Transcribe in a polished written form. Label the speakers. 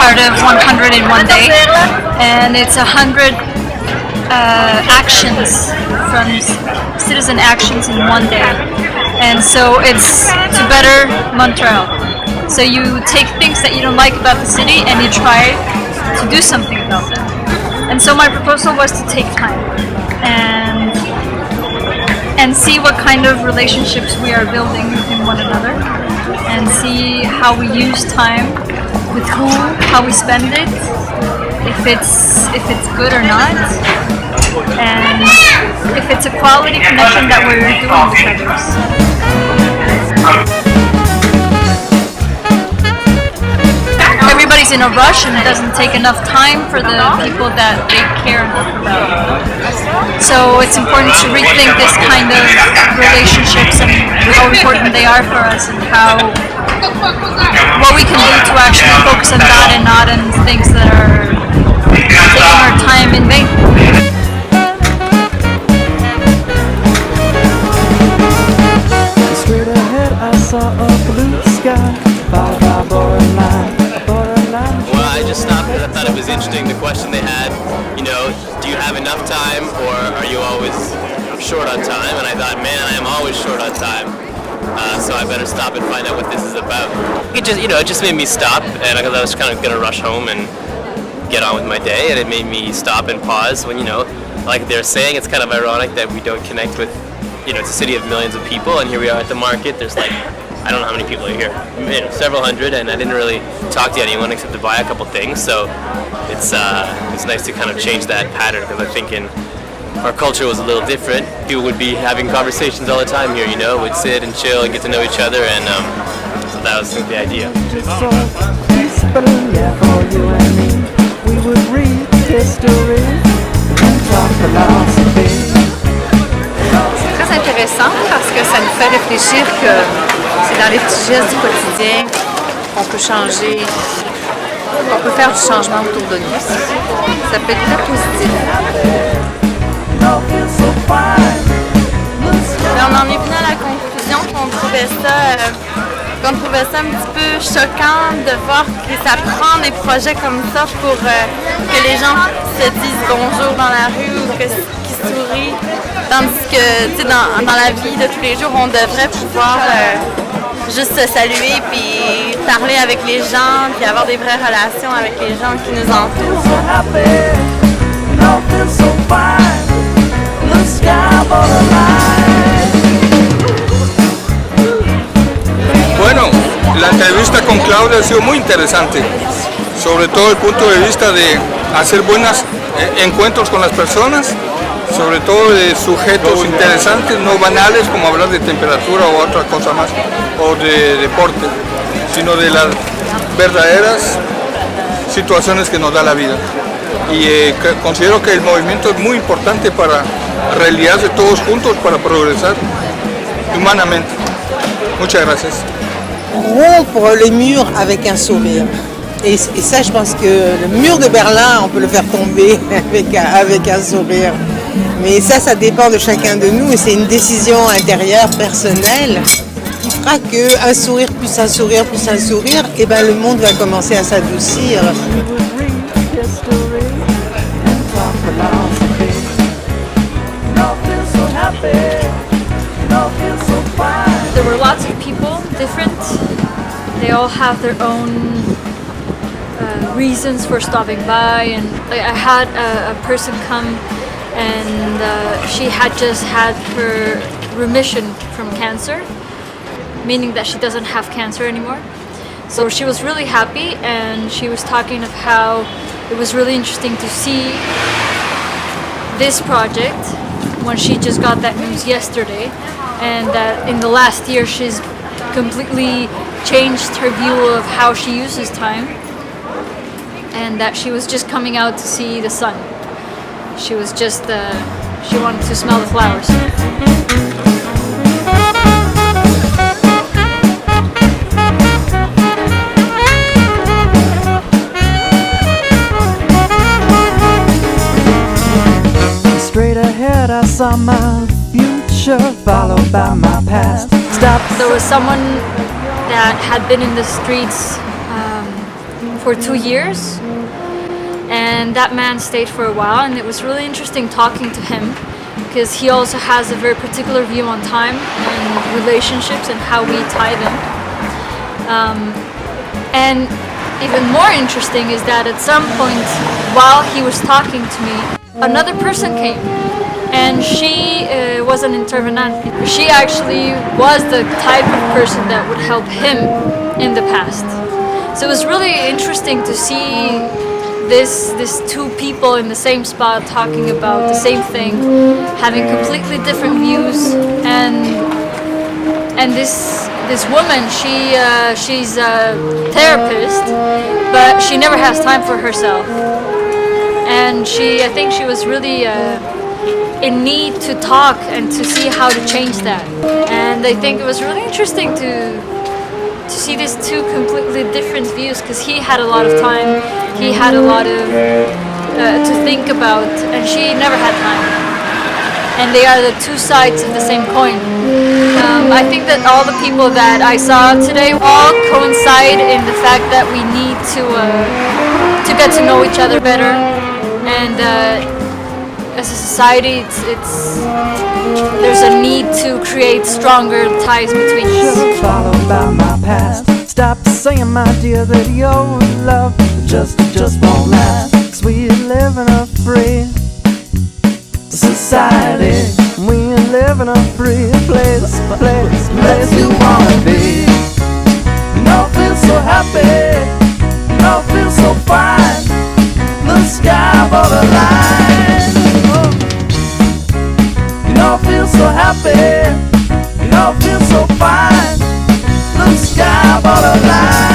Speaker 1: part of 100 in one day, and it's 100 actions from citizen actions in one day, and so it's to better Montreal. So you take things that you don't like about the city and you try to do something about them. And so my proposal was to take time and see what kind of relationships we are building within one another, and see how we use time, with who, how we spend it, if it's good or not, and if it's a quality connection that we're doing with others. Everybody's in a rush and it doesn't take enough time for the people that they care enough about. So it's important to rethink this kind of relationships and how important they are for us, and what we can do to actually focus on that and not on things that are taking our time in vain.
Speaker 2: Straight ahead I saw a blue sky, followed by a borderline.
Speaker 3: Well, I just stopped because I thought it was interesting, the question they had, do you have enough time or are you always short on time? And I thought, man, I am always short on time. So I better stop and find out what this is about. It just made me stop, and because I was kind of going to rush home and get on with my day, and it made me stop and pause when, like they're saying, it's kind of ironic that we don't connect with, it's a city of millions of people, and here we are at the market, there's like, I don't know how many people are here, several hundred, and I didn't really talk to anyone except to buy a couple things, so it's nice to kind of change that pattern, because I think our culture was a little different. People would be having conversations all the time here, would sit and chill and get to know each other, and so that was the idea.
Speaker 2: We would read history and talk philosophy.
Speaker 4: C'est très intéressant parce que ça nous fait réfléchir que c'est dans les petits gestes du quotidien qu'on peut changer, qu'on peut faire du changement autour de nous. Ça peut être très positif. Mais on en est venu à la conclusion qu'on trouvait ça un petit peu choquant de voir que ça prend des projets comme ça pour que les gens se disent bonjour dans la rue ou qu'ils sourient. Tandis que dans la vie de tous les jours, on devrait pouvoir juste se saluer puis parler avec les gens puis avoir des vraies relations avec les gens qui nous entourent.
Speaker 5: Bueno, la entrevista con Claudia ha sido muy interesante, sobre todo el punto de vista de hacer buenos encuentros con las personas, sobre todo de sujetos interesantes, no banales como hablar de temperatura o otra cosa más, o de deporte, sino de las verdaderas situaciones que nos da la vida. Y considero que el movimiento es muy importante para realizarse todos juntos para progresar humanamente. Muchas gracias.
Speaker 6: Rompre les murs avec un sourire. Et ça, je pense que le mur de Berlin, on peut le faire tomber avec un sourire. Mais ça dépend de chacun de nous et c'est une décision intérieure, personnelle, qui fera qu'un sourire plus un sourire plus un sourire, et le monde va commencer à s'adoucir.
Speaker 1: There were lots of people, different. They all have their own reasons for stopping by, and I had a person come, and she had just had her remission from cancer, meaning that she doesn't have cancer anymore. So she was really happy, and she was talking of how it was really interesting to see this project when she just got that news yesterday, and that in the last year she's completely changed her view of how she uses time, and that she was just coming out to see the sun. She was just, she wanted to smell the flowers.
Speaker 2: Straight ahead I saw my future followed by my past.
Speaker 1: There was someone that had been in the streets for 2 years. And that man stayed for a while, and it was really interesting talking to him because he also has a very particular view on time and relationships and how we tie them. And even more interesting is that at some point while he was talking to me, another person came, and she was an intervenante. She actually was the type of person that would help him in the past. So it was really interesting to see this two people in the same spot talking about the same thing, having completely different views, and this woman, she's a therapist, but she never has time for herself, and I think she was really in need to talk and to see how to change that. And I think it was really interesting to see these two completely different views, because he had a lot of time, he had a lot of to think about, and she never had time. And they are the two sides of the same coin. I think that all the people that I saw today all coincide in the fact that we need to get to know each other better, and as a society, there's a need to create stronger ties between us.
Speaker 2: Followed by my past. Stop saying, my dear, that your love just won't last. 'Cause we live in a free society. We live in a free place you wanna be. You know, feel so happy. You know, feel so fine. The sky above the line. You know, feel so happy. You know, feel so fine. The sky above the line.